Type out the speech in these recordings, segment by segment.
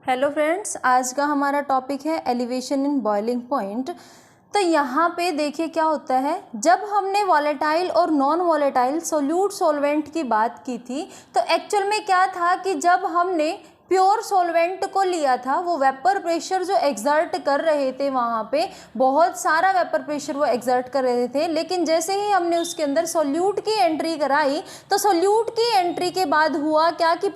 Hello friends, आज का हमारा टॉपिक है एलिवेशन इन बॉइलिंग पॉइंट। तो यहाँ पे देखिए क्या होता है, जब हमने वॉलेटाइल और नॉन वॉलेटाइल सोल्यूट सॉल्वेंट की बात की थी तो एक्चुअल में क्या था कि जब हमने प्योर सॉल्वेंट को लिया था, वो वेपर प्रेशर जो एग्जर्ट कर रहे थे वहाँ पे बहुत सारा वेपर प्रेशर वो एग्जर्ट कर रहे थे। लेकिन जैसे ही हमने उसके अंदर सोल्यूट की एंट्री कराई तो सोल्यूट की एंट्री के बाद हुआ क्या कि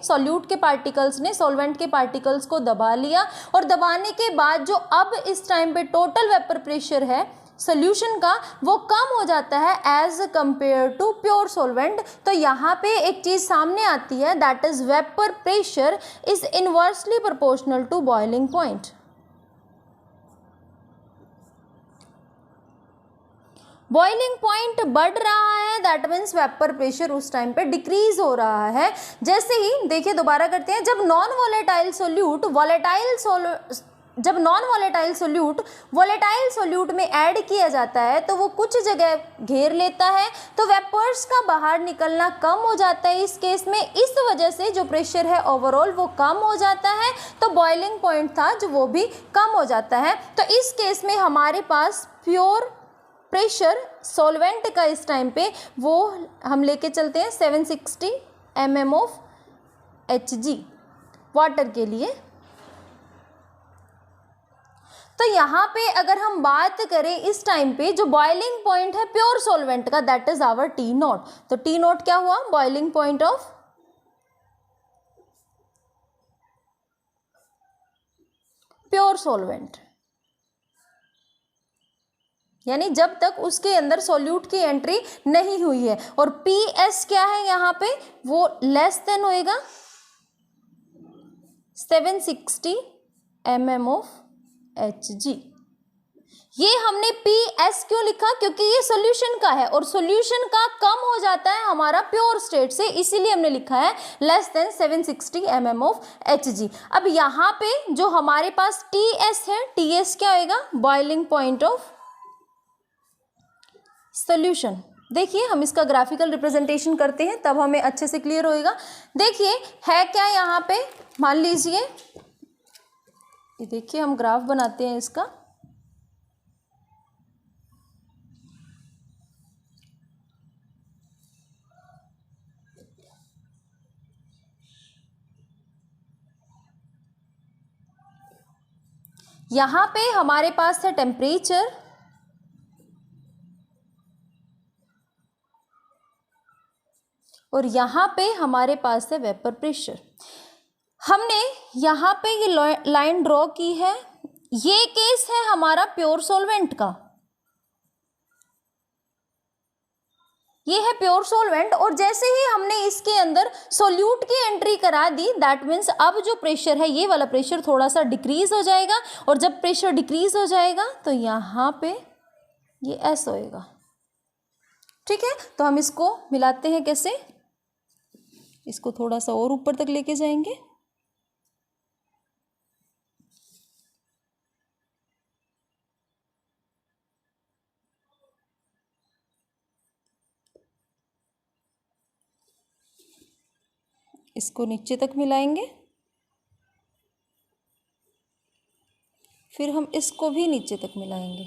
सोल्यूट के पार्टिकल्स ने सॉल्वेंट के पार्टिकल्स को दबा लिया, और दबाने के बाद जो अब इस टाइम पे टोटल वेपर प्रेशर है सोल्यूशन का वो कम हो जाता है as compare to pure solvent. तो यहाँ पे एक चीज़ सामने आती है, that is vapour pressure is inversely proportional to boiling point. Boiling point बढ़ रहा है, दैट मीन्स वेपर प्रेशर उस टाइम पे डिक्रीज हो रहा है। जैसे ही देखिए दोबारा करते हैं, जब non volatile solute volatile solute में ऐड किया जाता है तो वो कुछ जगह घेर लेता है, तो वेपर्स का बाहर निकलना कम हो जाता है इस केस में। इस वजह से जो प्रेशर है ओवरऑल वो कम हो जाता है, तो बॉइलिंग पॉइंट था जो वो भी कम हो जाता है। तो इस केस में हमारे पास प्योर प्रेशर सॉल्वेंट का इस टाइम पे वो हम लेके चलते हैं 760 mm ऑफ Hg वाटर के लिए। तो यहाँ पे अगर हम बात करें इस टाइम पे जो बॉइलिंग पॉइंट है प्योर सॉल्वेंट का, that is our T naught. तो टी नॉट क्या हुआ, boiling point of pure solvent, यानी जब तक उसके अंदर सॉल्यूट की एंट्री नहीं हुई है। और पी एस क्या है यहाँ पे, वो लेस देन होएगा 760 mm ऑफ Hg। ये हमने PS क्यों लिखा, क्योंकि ये सॉल्यूशन का है और सॉल्यूशन का कम हो जाता है हमारा प्योर स्टेट से, इसीलिए हमने लिखा है less than 760 mm of Hg। अब यहाँ पे जो हमारे पास TS है, TS क्या होएगा, बॉइलिंग पॉइंट ऑफ सॉल्यूशन। देखिए हम इसका ग्राफिकल रिप्रेजेंटेशन करते हैं तब हमें अच्छे से क्लियर होएगा। देखिए है क्या यहाँ पे, मान लीजिए ये देखिए हम ग्राफ बनाते हैं इसका। यहाँ पे हमारे पास है टेम्परेचर, और यहाँ पे हमारे पास है वेपर प्रेशर। हमने यहाँ पे ये लाइन ड्रॉ की है, ये केस है हमारा प्योर सॉल्वेंट का, ये है प्योर सॉल्वेंट। और जैसे ही हमने इसके अंदर सॉल्यूट की एंट्री करा दी, दैट मीन्स अब जो प्रेशर है ये वाला प्रेशर थोड़ा सा डिक्रीज हो जाएगा, और जब प्रेशर डिक्रीज हो जाएगा तो यहाँ पे ये S होएगा। ठीक है, तो हम इसको मिलाते हैं कैसे, इसको थोड़ा सा और ऊपर तक लेके जाएंगे। इसको नीचे तक मिलाएंगे, फिर हम इसको भी नीचे तक मिलाएंगे।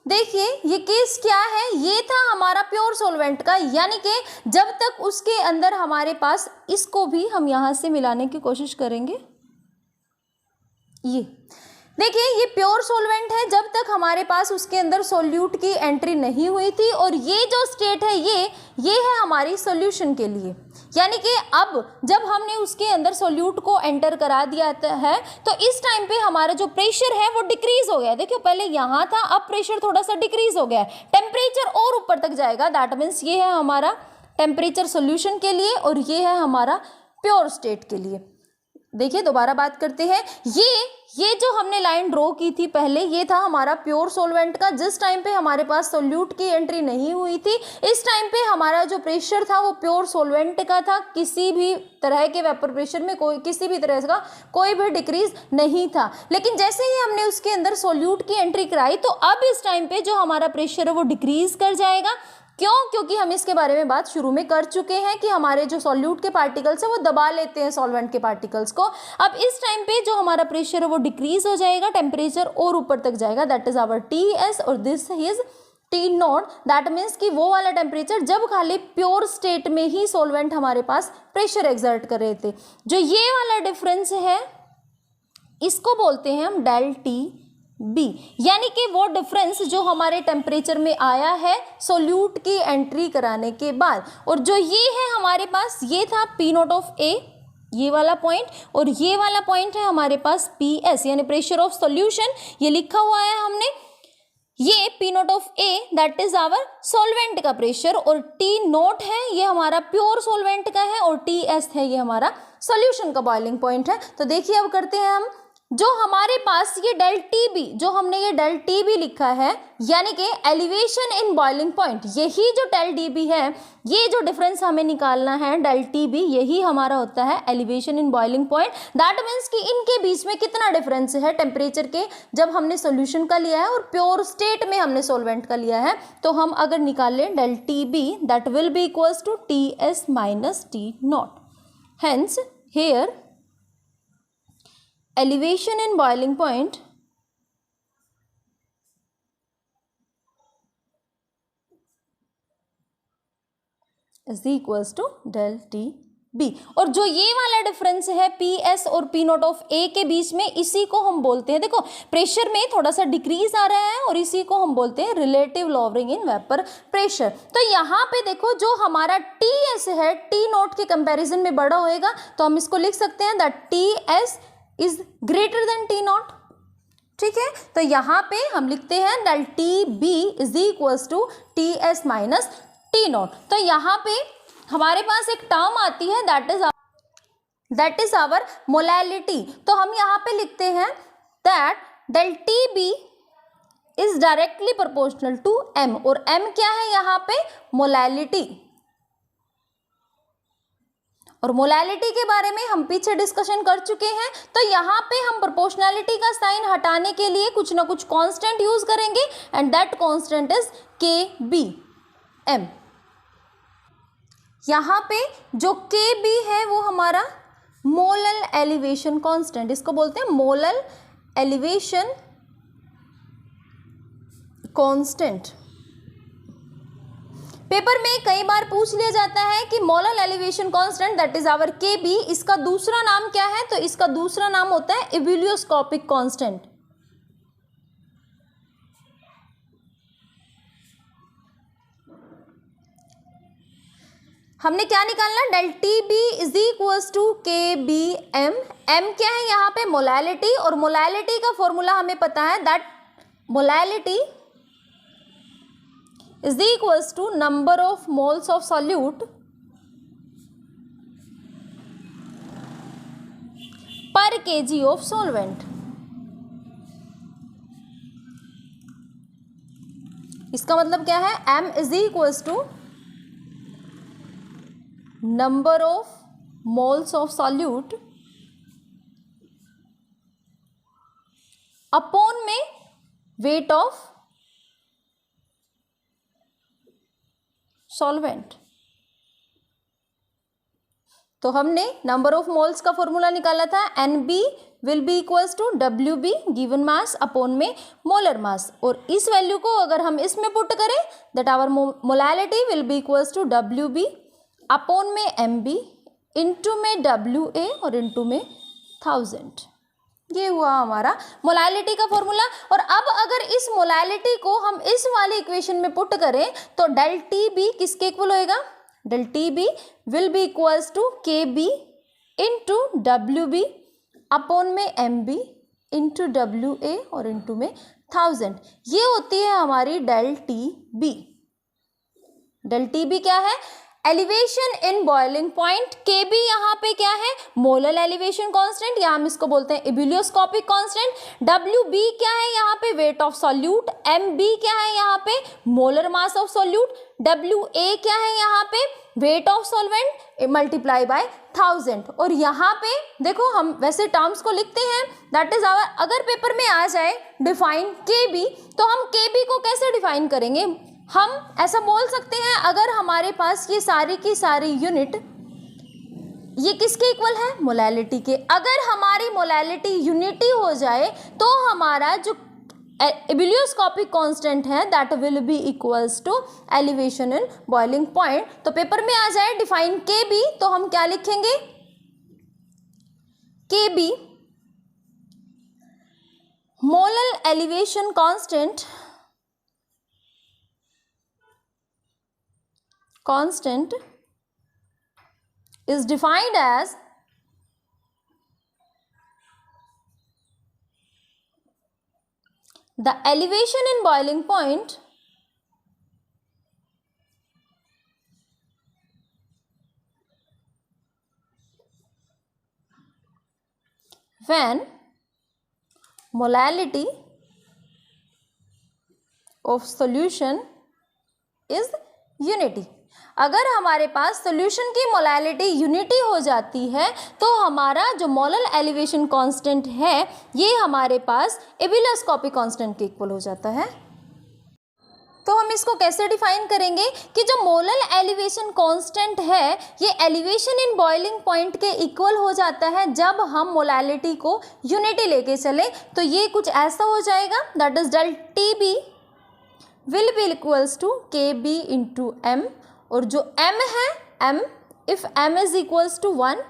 देखिए ये केस क्या है, ये था हमारा प्योर सॉल्वेंट का, यानी कि जब तक उसके अंदर हमारे पास, इसको भी हम यहाँ से मिलाने की कोशिश करेंगे। ये देखिए ये प्योर सॉल्वेंट है जब तक हमारे पास उसके अंदर सॉल्यूट की एंट्री नहीं हुई थी, और ये जो स्टेट है ये है हमारी सॉल्यूशन के लिए। यानी कि अब जब हमने उसके अंदर सॉल्यूट को एंटर करा दिया है तो इस टाइम पे हमारा जो प्रेशर है वो डिक्रीज हो गया। देखिए पहले यहाँ था, अब प्रेशर थोड़ा सा डिक्रीज हो गया, टेम्परेचर और ऊपर तक जाएगा। दैट मीन्स ये है हमारा टेम्परेचर सॉल्यूशन के लिए और ये है हमारा प्योर स्टेट के लिए। देखिए दोबारा बात करते हैं, ये जो हमने लाइन ड्रॉ की थी पहले, ये था हमारा प्योर सॉल्वेंट का, जिस टाइम पे हमारे पास सॉल्यूट की एंट्री नहीं हुई थी। इस टाइम पे हमारा जो प्रेशर था वो प्योर सॉल्वेंट का था, किसी भी तरह के वेपर प्रेशर में किसी भी तरह का कोई भी डिक्रीज नहीं था। लेकिन जैसे ही हमने उसके अंदर सॉल्यूट की एंट्री कराई तो अब इस टाइम पे जो हमारा प्रेशर है वो डिक्रीज कर जाएगा, क्यों? क्योंकि हम इसके बारे में बात शुरू में कर चुके हैं कि हमारे जो सॉल्यूट के पार्टिकल्स है वो दबा लेते हैं सॉल्वेंट के पार्टिकल्स को। अब इस टाइम पे जो हमारा प्रेशर है वो डिक्रीज हो जाएगा, टेम्परेचर और ऊपर तक जाएगा, दैट इज आवर Ts और this is T not. That means कि वो वाला टेम्परेचर जब खाली प्योर स्टेट में ही सॉल्वेंट हमारे पास प्रेशर एक्सर्ट कर रहे थे। जो ये वाला डिफरेंस है इसको बोलते हैं हम डेल टी बी, यानी कि वो डिफरेंस जो हमारे टेम्परेचर में आया है सोल्यूट की एंट्री कराने के बाद। और जो ये है हमारे पास, ये था पी नॉट ऑफ ए, ये वाला पॉइंट, और ये वाला पॉइंट है हमारे पास पी एस यानी प्रेशर ऑफ सॉल्यूशन, ये लिखा हुआ है हमने। ये P naught of A that is our solvent का प्रेशर, और टी नॉट है ये हमारा प्योर सॉल्वेंट का है, और टी एस है ये हमारा सॉल्यूशन का बॉइलिंग पॉइंट है। तो देखिए अब करते हैं हम, जो हमारे पास ये डेल टी बी, जो हमने ये डेल टी बी लिखा है यानी कि एलिवेशन इन बॉइलिंग पॉइंट, यही जो डेल टी बी है, ये जो डिफरेंस हमें निकालना है डेल टी बी, यही हमारा होता है elevation in boiling point. That means कि इनके बीच में कितना डिफरेंस है टेम्परेचर के, जब हमने सोल्यूशन का लिया है और प्योर स्टेट में हमने सॉल्वेंट का लिया है। तो हम अगर निकाल लें del T B, that will be equals to T S minus T naught. Hence here elevation in boiling point is equals to del T B। और जो ये वाला डिफरेंस है पी एस और पी नॉट ऑफ ए के बीच में, इसी को हम बोलते हैं, देखो प्रेशर में थोड़ा सा डिक्रीज आ रहा है और इसी को हम बोलते हैं relative lowering in vapour pressure. तो यहाँ पे देखो जो हमारा टी एस है टी नॉट के कंपैरिजन में बड़ा होएगा, तो हम इसको लिख सकते हैं that T S is greater than T naught. ठीक है, तो यहाँ पे हम लिखते हैं del T B is equals to T S minus T naught. तो यहाँ पे हमारे पास एक टर्म आती है दैट इज आवर मोलैलिटी। तो हम यहाँ पे लिखते हैं that del T B is directly proportional to m, और एम क्या है यहाँ पे? मोलैलिटी। और मोलैलिटी के बारे में हम पीछे डिस्कशन कर चुके हैं। तो यहाँ पे हम प्रोपोर्शनैलिटी का साइन हटाने के लिए कुछ ना कुछ कांस्टेंट यूज करेंगे, एंड दैट कांस्टेंट इज के बी एम। यहाँ पे जो के बी है वो हमारा मोलल एलिवेशन कांस्टेंट, इसको बोलते हैं मोलल एलिवेशन कांस्टेंट। पेपर में कई बार पूछ लिया जाता है कि molal elevation constant that is our K B, इसका दूसरा नाम क्या है? तो इसका दूसरा नाम होता है एबिलियोस्कोपिक कांस्टेंट। हमने क्या निकालना? Del T B is equals to K B m. M क्या है यहाँ पे? मोलैलिटी, और मोलैलिटी का फॉर्मूला हमें पता है that molality is equals to number of moles of solute per kg of solvent। इसका मतलब क्या है? m is equals to number of moles of solute upon में weight of सॉल्वेंट। तो हमने नंबर ऑफ मोल्स का फॉर्मूला निकाला था, NB will be equals to WB given mass upon में मोलर मास, और इस वैल्यू को अगर हम इसमें पुट करें that our molality will be equals to WB upon में MB इंटू में WA और इंटू में 1000। ये हुआ हमारा मोलैलिटी का फॉर्मूला। और अब अगर इस मोलैलिटी को हम इस वाले इक्वेशन में पुट करें तो डेल टी बी किसके इक्वल होएगा? Del T B will be equals to K B into W B upon में M B into W A और इंटू में 1000। ये होती है हमारी del T B. Del T B क्या है? Elevation in boiling point. K B यहाँ पे क्या है? मोलल एलिवेशन कांस्टेंट, या हम इसको बोलते हैं एबिलियोस्कोपिक कांस्टेंट। डब्ल्यू बी क्या है यहाँ पे? Weight of solute. M B क्या है यहाँ पे? Molar mass of solute. W A क्या है यहाँ पे? Weight of solvent multiply by 1000। और यहाँ पे देखो हम वैसे टर्म्स को लिखते हैं दैट इज आवर, अगर पेपर में आ जाए डिफाइन के बी, तो हम के बी को कैसे डिफाइन करेंगे? हम ऐसा बोल सकते हैं अगर हमारे पास ये सारी की सारी यूनिट ये किसके इक्वल है, मोलैलिटी के। अगर हमारी मोलैलिटी यूनिटी हो जाए तो हमारा जो एबिलियोस्कोपिक कांस्टेंट है that will be equals to elevation in boiling point. तो पेपर में आ जाए डिफाइन के बी, तो हम क्या लिखेंगे, K B molal elevation constant is defined as the elevation in boiling point when molality of solution is unity। अगर हमारे पास सॉल्यूशन की मोलैलिटी यूनिटी हो जाती है तो हमारा जो मोलल एलिवेशन कांस्टेंट है ये हमारे पास एबिलियोस्कोपिक कांस्टेंट के इक्वल हो जाता है। तो हम इसको कैसे डिफाइन करेंगे कि जो मोलल एलिवेशन कांस्टेंट है ये एलिवेशन इन बॉइलिंग पॉइंट के इक्वल हो जाता है जब हम मोलैलिटी को यूनिटी लेके चले। तो ये कुछ ऐसा हो जाएगा, that is del T B will be equals to K B into M, और जो m है m, if m is equals to 1,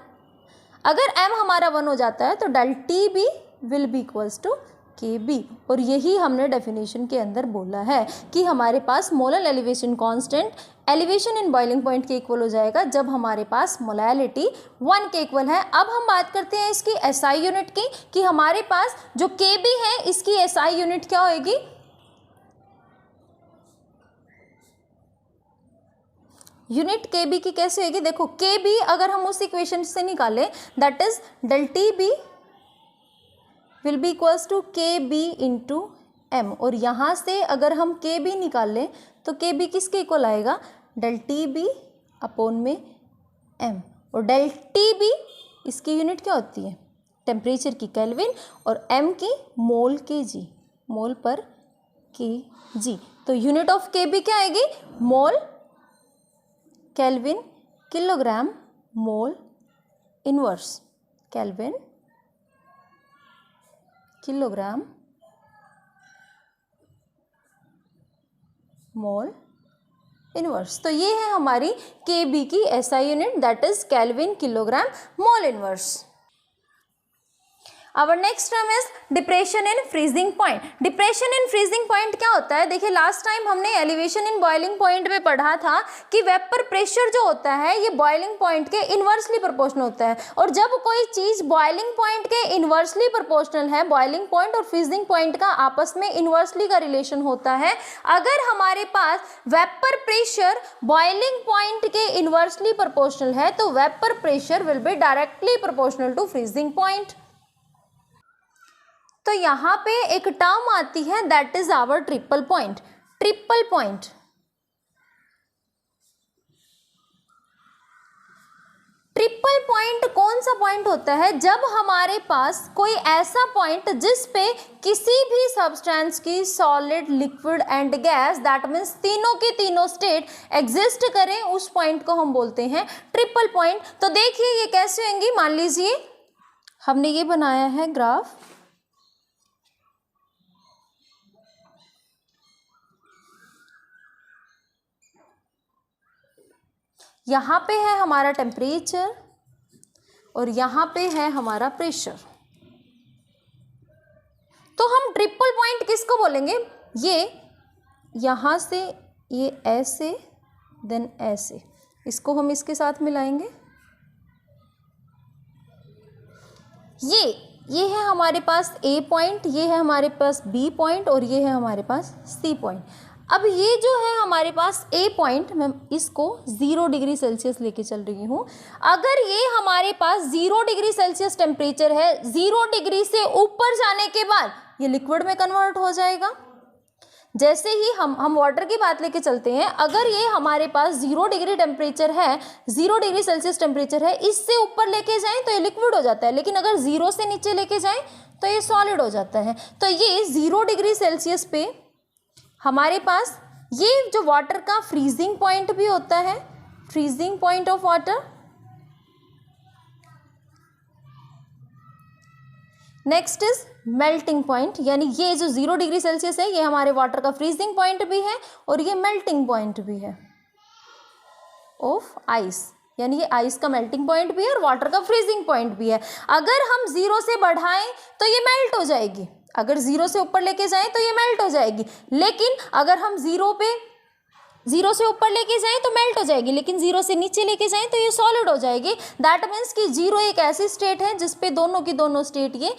अगर m हमारा 1 हो जाता है तो del T B will be equals to K B. और यही हमने डेफिनेशन के अंदर बोला है कि हमारे पास molal elevation constant elevation in boiling point के इक्वल हो जाएगा जब हमारे पास मोलैलिटी 1 के इक्वल है। अब हम बात करते हैं इसकी SI यूनिट की कि हमारे पास जो के बी है इसकी SI यूनिट क्या होएगी, यूनिट के बी की कैसे होगी, देखो के बी अगर हम उस इक्वेशन से निकालें that is del T B will be equals to K B into M, और यहाँ से अगर हम के बी निकाल लें तो के बी किसके इक्वल आएगा, डेल टी बी अपॉन में एम, और डेल टी बी इसकी यूनिट क्या होती है, टेम्परेचर की केल्विन, और एम की मोल के जी, मोल पर के जी। तो यूनिट ऑफ के बी क्या आएगी, मोल kelvin kilogram mole inverse, kelvin kilogram mole inverse. तो ये है हमारी के बी की SI unit that is kelvin kilogram mole inverse. Our next term is depression in freezing point। Depression in freezing point क्या होता है, देखिए लास्ट टाइम हमने एलिवेशन इन बॉइलिंग पॉइंट पे पढ़ा था कि वेपर प्रेशर जो होता है ये बॉइलिंग पॉइंट के इन्वर्सली प्रोपोर्शनल होता है, और जब कोई चीज़ बॉइलिंग पॉइंट के इन्वर्सली प्रोपोर्शनल है, बॉइलिंग पॉइंट और फ्रीजिंग पॉइंट का आपस में इन्वर्सली का रिलेशन होता है। अगर हमारे पास वेपर प्रेशर बॉइलिंग पॉइंट के इन्वर्सली प्रोपोर्शनल है तो vapour pressure will be directly proportional to freezing point. तो यहाँ पे एक टर्म आती है that is our triple point. Triple point triple point कौन सा पॉइंट होता है, जब हमारे पास कोई ऐसा पॉइंट जिस पे किसी भी सब्सटेंस की solid liquid and gas that means तीनों के तीनों स्टेट एग्जिस्ट करें, उस पॉइंट को हम बोलते हैं ट्रिपल पॉइंट। तो देखिए ये कैसे होंगी, मान लीजिए हमने ये बनाया है ग्राफ, यहाँ पे है हमारा टेम्परेचर और यहाँ पे है हमारा प्रेशर। तो हम ट्रिपल पॉइंट किसको बोलेंगे, ये यहाँ से ये ऐसे देन ऐसे, इसको हम इसके साथ मिलाएंगे। ये है हमारे पास A पॉइंट, ये है हमारे पास B पॉइंट और ये है हमारे पास C पॉइंट। अब ये जो है हमारे पास A पॉइंट, मैं इसको 0 डिग्री सेल्सियस लेके चल रही हूँ। अगर ये हमारे पास 0 डिग्री सेल्सियस टेम्परेचर है, 0 डिग्री से ऊपर जाने के बाद ये लिक्विड में कन्वर्ट हो जाएगा। जैसे ही हम वाटर की बात लेके चलते हैं, अगर ये हमारे पास 0 डिग्री टेम्परेचर है, 0 डिग्री सेल्सियस टेम्परेचर है, इससे ऊपर लेके जाएं तो ये लिक्विड हो जाता है, लेकिन अगर 0 से नीचे लेके जाएं तो ये सॉलिड हो जाता है। तो ये 0 डिग्री सेल्सियस पे हमारे पास ये जो वाटर का फ्रीजिंग पॉइंट भी होता है, freezing point of water. Next is melting point, यानी ये जो 0 डिग्री सेल्सियस है ये हमारे वाटर का फ्रीजिंग पॉइंट भी है और ये मेल्टिंग पॉइंट भी है ऑफ आइस, यानी ये आइस का मेल्टिंग पॉइंट भी है और वाटर का फ्रीजिंग पॉइंट भी है। अगर हम 0 से बढ़ाएं तो ये मेल्ट हो जाएगी, अगर 0 से ऊपर लेके जाएं तो ये मेल्ट हो जाएगी, लेकिन अगर हम 0 से ऊपर लेके जाएं तो मेल्ट हो जाएगी, लेकिन 0 से नीचे लेके जाएं तो ये सॉलिड हो जाएगी। दैट मीन्स कि 0 एक ऐसी स्टेट है जिसपे दोनों की दोनों स्टेट ये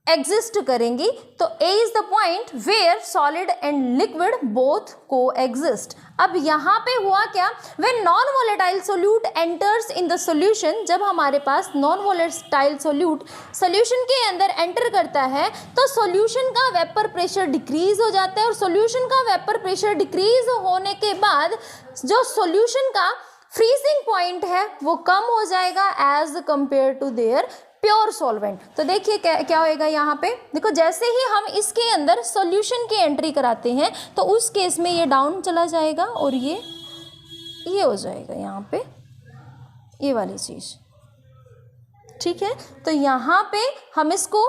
एग्जिस्ट करेंगी। तो A is the point where solid and liquid both coexist. अब यहाँ पे हुआ क्या, when non volatile solute enters in the solution, जब हमारे पास नॉन वोलेटाइल सोल्यूट सोल्यूशन के अंदर एंटर करता है तो सोल्यूशन का वेपर प्रेशर डिक्रीज हो जाता है और सोल्यूशन का वेपर प्रेशर डिक्रीज होने के बाद जो सोल्यूशन का फ्रीजिंग पॉइंट है वो कम हो जाएगा as compare to their pure solvent. तो देखिए क्या होएगा यहाँ पे, देखो जैसे ही हम इसके अंदर सॉल्यूशन की एंट्री कराते हैं तो उस केस में ये डाउन चला जाएगा और ये हो जाएगा यहाँ पे ये वाली चीज़, ठीक है। तो यहाँ पे हम इसको,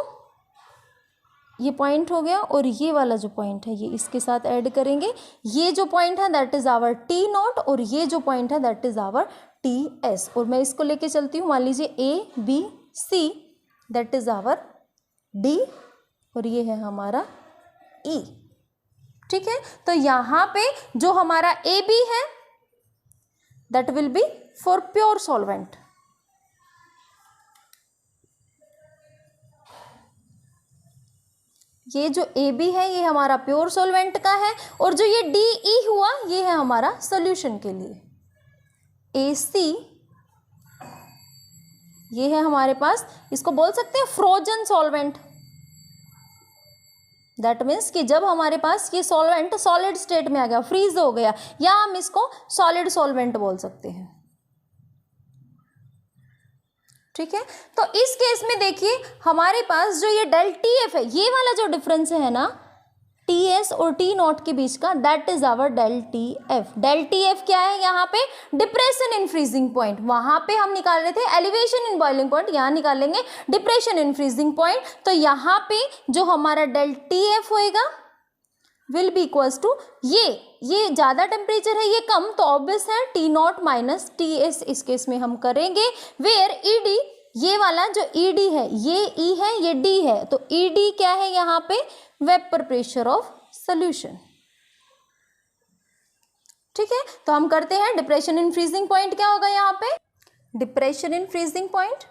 ये पॉइंट हो गया और ये वाला जो पॉइंट है ये इसके साथ ऐड करेंगे, ये जो पॉइंट है that is our T naught और ये जो पॉइंट है that is our T S. और मैं इसको लेके चलती हूँ, मान लीजिए A B C that is our D और ये है हमारा ई, ठीक है। तो यहाँ पे जो हमारा ए बी है that will B for pure solvent, ये जो ए बी है ये हमारा प्योर सॉल्वेंट का है और जो ये डी ई हुआ ये है हमारा सॉल्यूशन के लिए। ए सी ये है हमारे पास, इसको बोल सकते हैं फ्रोजन सॉल्वेंट। दैट मीन्स कि जब हमारे पास ये सॉल्वेंट सॉलिड स्टेट में आ गया, फ्रीज हो गया, या हम इसको सॉलिड सॉल्वेंट बोल सकते हैं, ठीक है। तो इस केस में देखिए हमारे पास जो ये डेल टी एफ है, ये वाला जो डिफरेंस है ना टी एस और टी नॉट के बीच का, that is our del T F. Del T F क्या है, यहाँ पे डिप्रेशन इन फ्रीजिंग पॉइंट, वहां पे हम निकाल रहे थे एलिवेशन इन बॉइलिंग पॉइंट, यहाँ निकालेंगे डिप्रेशन इन फ्रीजिंग पॉइंट। तो यहाँ पे जो हमारा डेल टी एफ होएगा विल बी इक्वल्स टू ये ज़्यादा टेम्परेचर है, ये कम, तो ऑब्वियस है T naught minus T S इस केस में हम करेंगे, वेयर ई डी, ये वाला जो ई डी है ये ई है ये डी है, तो ई डी क्या है यहाँ पे, वेपर प्रेशर ऑफ सोल्यूशन, ठीक है। तो हम करते हैं डिप्रेशन इन फ्रीजिंग पॉइंट, क्या होगा यहाँ पे, depression in freezing point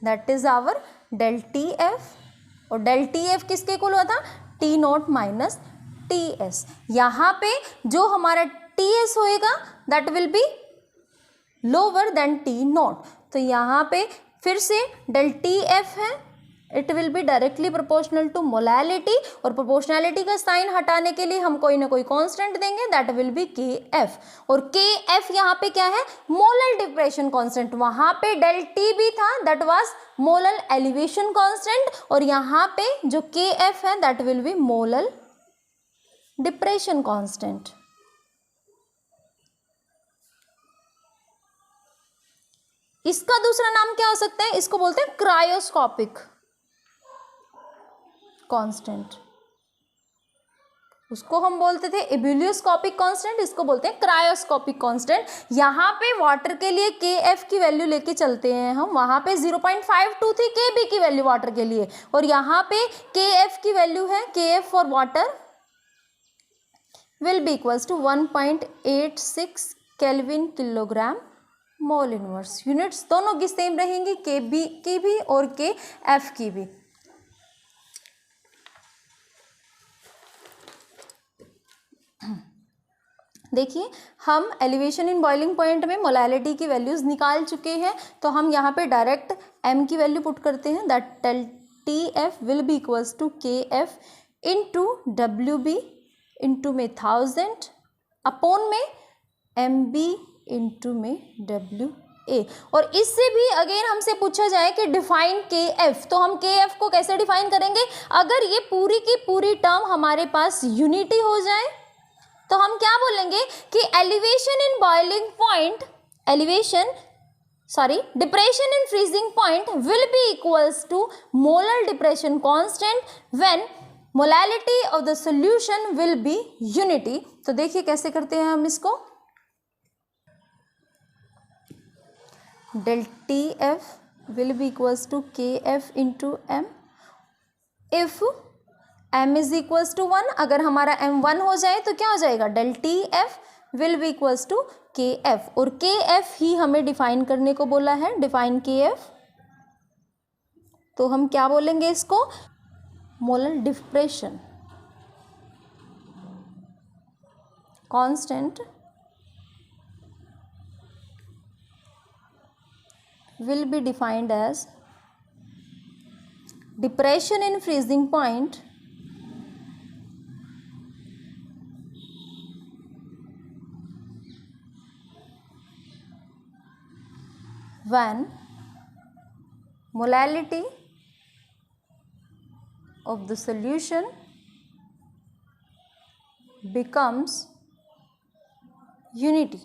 that is our del T F, और डेल टी एफ किसके इक्वल हुआ था, T naught minus T S. यहाँ पे जो हमारा टी एस होएगा that will be lower than T naught, तो यहाँ पे फिर से डेल टी एफ है, it will be directly proportional to molality, और प्रोपोर्शनैलिटी का साइन हटाने के लिए हम कोई ना कोई कांस्टेंट देंगे, दैट विल बी के एफ, और के एफ यहाँ पे क्या है, मोलल डिप्रेशन कांस्टेंट, वहाँ पे डेल टी भी था that was molal elevation constant, और यहाँ पे जो के एफ है that will B molal depression constant. इसका दूसरा नाम क्या हो सकता है, इसको बोलते हैं क्रायोस्कोपिक कांस्टेंट, उसको हम बोलते थे एब्यूलियोस्कोपिक कांस्टेंट, इसको बोलते हैं क्रायोस्कोपिक कांस्टेंट। यहाँ पे वाटर के लिए के एफ की वैल्यू लेके चलते हैं हम, वहाँ पे 0.52 थी के बी की वैल्यू वाटर के लिए, और यहाँ पे के एफ की वैल्यू है, K F for water will be equals to 1.86 kelvin kilogram mole inverse. Units दोनों की सेम रहेंगी, के बी की भी और के एफ की भी। देखिए हम एलिवेशन इन बॉइलिंग पॉइंट में मोलैलिटी की वैल्यूज निकाल चुके हैं, तो हम यहाँ पे डायरेक्ट एम की वैल्यू पुट करते हैं, that del T F will be equals to K F into W B into में 1000 अपॉन में एम बी इंटू में डब्ल्यू ए। और इससे भी अगेन हमसे पूछा जाए कि डिफाइन के एफ, तो हम के एफ को कैसे डिफाइन करेंगे? अगर ये पूरी की पूरी टर्म हमारे पास यूनिटी हो जाए तो हम क्या बोलेंगे कि depression in freezing point will be equals to molar depression constant when molality of the solution will be unity. तो देखिए कैसे करते हैं हम इसको। del TF will be equals to KF into M if M is equals to 1। अगर हमारा M 1 हो जाए तो क्या हो जाएगा? del TF will be equals to KF, और KF ही हमें डिफाइन करने को बोला है, डिफाइन KF। तो हम क्या बोलेंगे इसको? Molar depression constant will be defined as depression in freezing point when molality of the solution becomes unity।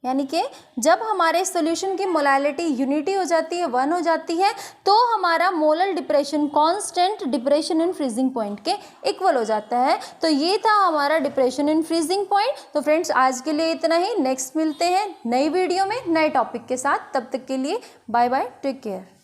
यानी कि जब हमारे सॉल्यूशन की मोलैलिटी यूनिटी हो जाती है, 1 हो जाती है, तो हमारा molar depression constant depression in freezing point के इक्वल हो जाता है। तो ये था हमारा डिप्रेशन इन फ्रीजिंग पॉइंट। तो फ्रेंड्स आज के लिए इतना ही, नेक्स्ट मिलते हैं नई वीडियो में नए टॉपिक के साथ। तब तक के लिए बाय बाय, टेक केयर।